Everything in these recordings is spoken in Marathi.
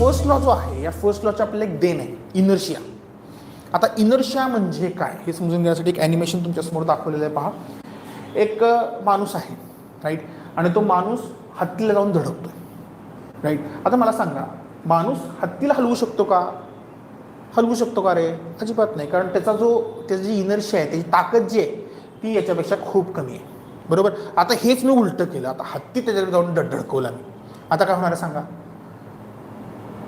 फर्स्ट लॉ जो आहे, या फर्स्ट लॉचे आपल्याला एक देण आहे, इनर्शिया. आता इनर्शिया म्हणजे काय हे समजून घेण्यासाठी एक ॲनिमेशन तुमच्यासमोर दाखवलेलं आहे. पहा, एक माणूस आहे, राईट, आणि तो माणूस हत्तीला जाऊन धडकतो, राईट. आता मला सांगा, माणूस हत्तीला हलवू शकतो का? हलवू शकतो का रे? अजिबात नाही, कारण त्याची जी इनर्शिया आहे, त्याची ताकद जी आहे ती याच्यापेक्षा खूप कमी आहे, बरोबर. आता हेच मी उलटं केलं, आता हत्ती त्याच्याकडे जाऊन धडकवला मी, आता काय होणार आहे सांगा?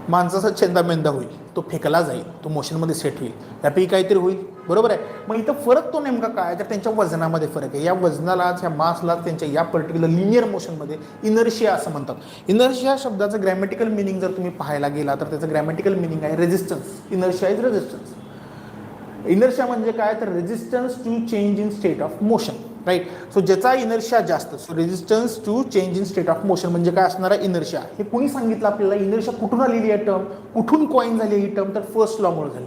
माणसाचा चेंदामेंदा होईल, तो फेकला जाईल, तो मोशनमध्ये सेट होईल, त्यापैकी काहीतरी होईल, बरोबर आहे. मग इथं फरक तो नेमका काय? तर त्यांच्या वजनामध्ये फरक आहे. या वजनालाच, या मासलाच त्यांच्या या पर्टिक्युलर लिनियर मोशनमध्ये इनर्शिया असं म्हणतात. इनर्शिया शब्दाचं ग्रॅमॅटिकल मिनिंग जर तुम्ही पाहायला गेला तर त्याचं ग्रॅमॅटिकल मिनिंग आहे resistance. Inertia is resistance. Inertia म्हणजे काय? तर resistance to change in state of motion, right. So ज्याचा इनर्शिया जास्त, so resistance to change in state of motion म्हणजे काय असणार आहे? इनर्शिया. हे कोणी सांगितलं आपल्याला? इनर्शिया कुठून आलेली आहे टर्म, कुठून कॉइन झाली ही टर्म? तर फर्स्ट लॉमुळे झाली.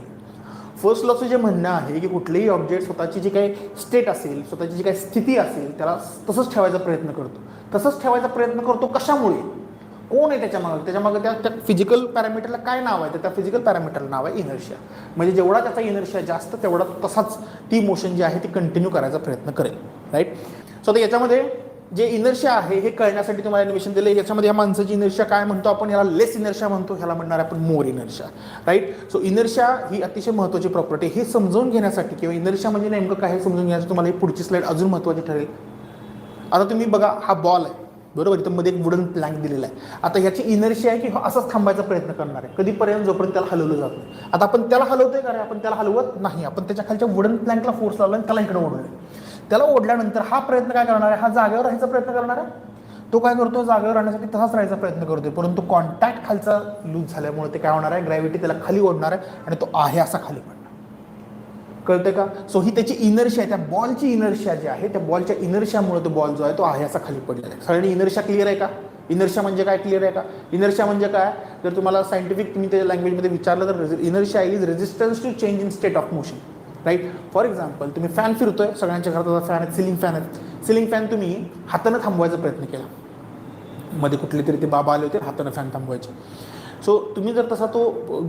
फर्स्ट लॉचं जे म्हणणं आहे की कुठलेही ऑब्जेक्ट स्वतःची जी काही स्टेट असेल, स्वतःची जी काही स्थिती असेल, त्याला तसंच ठेवायचा प्रयत्न करतो. तसंच ठेवायचा प्रयत्न करतो कशामुळे? कोण आहे त्याच्यामागं? त्याच्यामागं त्या फिजिकल पॅरामीटरला काय नाव आहे? तर त्या फिजिकल पॅरामीटरला नाव आहे इनर्शिया. म्हणजे जेवढा त्याचा इनर्शिया जास्त, तेवढा तसाच ती मोशन जी आहे ती कंटिन्यू करायचा प्रयत्न करेल, राईट. सो आता याच्यामध्ये जे इनर्शिया आहे हे कळण्यासाठी तुम्हाला ॲनिमेशन दिलं. याच्यामध्ये ह्या माणसाची इनर्शिया काय म्हणतो आपण? ह्याला लेस इनर्शिया म्हणतो, ह्याला म्हणणार आपण more inertia, right. So inertia ही अतिशय महत्त्वाची प्रॉपर्टी. हे समजून घेण्यासाठी किंवा इनर्शिया म्हणजे नेमकं काय हे समजून घेण्यासाठी तुम्हाला ही पुढची स्लाईड अजून महत्त्वाची ठरेल. आता तुम्ही बघा, हा बॉल आहे, बरोबर. इथं मध्ये एक वुडन प्लँक दिलेला आहे. आता ह्याची इनर्शिया आहे की असंच थांबायचा प्रयत्न करणार आहे कधीपर्यंत? जोपर्यंत त्याला हलवलं जात नाही. आता आपण त्याला हलवतोय का रे? आपण त्याला हलवत नाही. आपण त्याच्या खालच्या वुडन प्लँकला फोर्स लावला आणि त्याला इकडे ओढलं. त्याला ओढल्यानंतर हा प्रयत्न काय करणार आहे? हा जागेवर राहायचा प्रयत्न करणार आहे. तो काय करतो? जागेवर राहण्यासाठी तसाच राहायचा प्रयत्न करतोय, परंतु कॉन्टॅक्ट खालचा लूज झाल्यामुळे ते काय होणार आहे? ग्रॅव्हिटी त्याला खाली ओढणार आहे आणि तो आहे असा खाली पडणार. कळतंय का? सो ही त्याची इनर्शिया आहे, त्या बॉलची इनर्शिया जी आहे, त्या बॉलच्या इनर्शियामुळे तो बॉल जो आहे तो आहे असा खाली पडलेला आहे. सगळ्यांनी इनर्शिया क्लिअर आहे का? इनर्शिया म्हणजे काय क्लिअर आहे का? इनर्शिया म्हणजे काय? जर तुम्हाला सायंटिफिक तुम्ही त्याच्या लँग्वेजमध्ये विचारलं तर inertia is resistance to change in state of motion, right. For example, तुम्ही फॅन फिरतोय, सगळ्यांच्या घरात फॅन आहेत, सिलिंग फॅन आहेत. सिलिंग फॅन तुम्ही हातानं थांबवायचा प्रयत्न केला, मध्ये कुठले तरी ते बाबा आले होते, हातानं फॅन थांबवायचे. सो तुम्ही जर तसा तो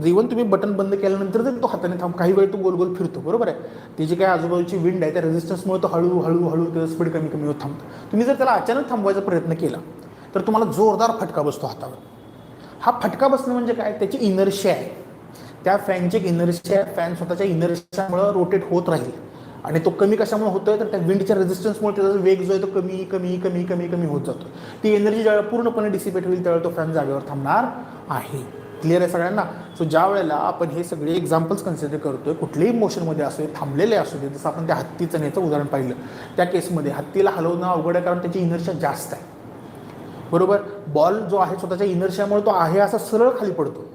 जीवन तुम्ही बटन बंद केल्यानंतर जर तो हाताने काही वेळ तो गोल गोल फिरतो, बरोबर आहे. ती जी काही आजूबाजूची विंड आहे त्या रेजिस्टन्समुळे तो हळूहळू त्याचं स्पीड कमी कमी होत थांबतो. तुम्ही जर त्याला अचानक थांबवायचा प्रयत्न केला तर तुम्हाला जोरदार फटका बसतो हातावर. हा फटका बसणं म्हणजे काय? त्याची इनर्शिया आहे, त्या फॅनची एक इनर्शिया. फॅन स्वतःच्या इनर्शियामुळे रोटेट होत राहील आणि तो कमी कशामुळे होतोय? तर त्या विंडच्या रेजिस्टन्समुळे त्याचा वेग जो आहे तो कमी कमी कमी कमी कमी होत जातो. ती एनर्जी ज्यावेळेला पूर्णपणे डिसिपेट होईल त्यावेळेला तो फॅन जागेवर थांबणार आहे. क्लिअर आहे सगळ्यांना? सो ज्या वेळेला आपण हे सगळे एक्झाम्पल्स कन्सिडर करतोय, कुठल्याही मोशनमध्ये असू दे, थांबलेले असू दे, जसं आपण त्या हत्तीचं याचं उदाहरण पाहिलं, त्या केसमध्ये हत्तीला हलवणं अवघड आहे कारण त्याची इनर्शिया जास्त आहे, बरोबर. बॉल जो आहे स्वतःच्या इनर्शियामुळे तो आहे असा सरळ खाली पडतो,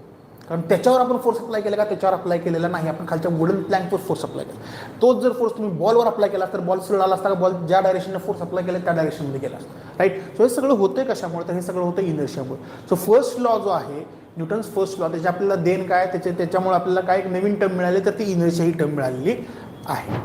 कारण त्याच्यावर आपण फोर्स अप्लाय केला का? त्याच्यावर अप्लाय केलेला नाही, आपण खालच्या वुडन प्लँकवर फोर्स अप्लाय केला. तोच जर फोर्स तुम्ही बॉलवर अप्लाय केला तर बॉल सरळ आला असता का? बॉल ज्या डायरेक्शनने फोर्स अप्लाय केला त्या डायरेक्शनमध्ये गेला असता, राईट. सो हे सगळं होतंय कशामुळे? तर हे सगळं होतं इनर्शियामुळे. सो फर्स्ट लॉ जो आहे, न्यूटन्स फर्स्ट लॉ, त्याची आपल्याला देण काय? त्याच्यामुळे आपल्याला काय एक नवीन टर्म मिळाली, तर ती इनर्शिया ही टर्म मिळालेली आहे.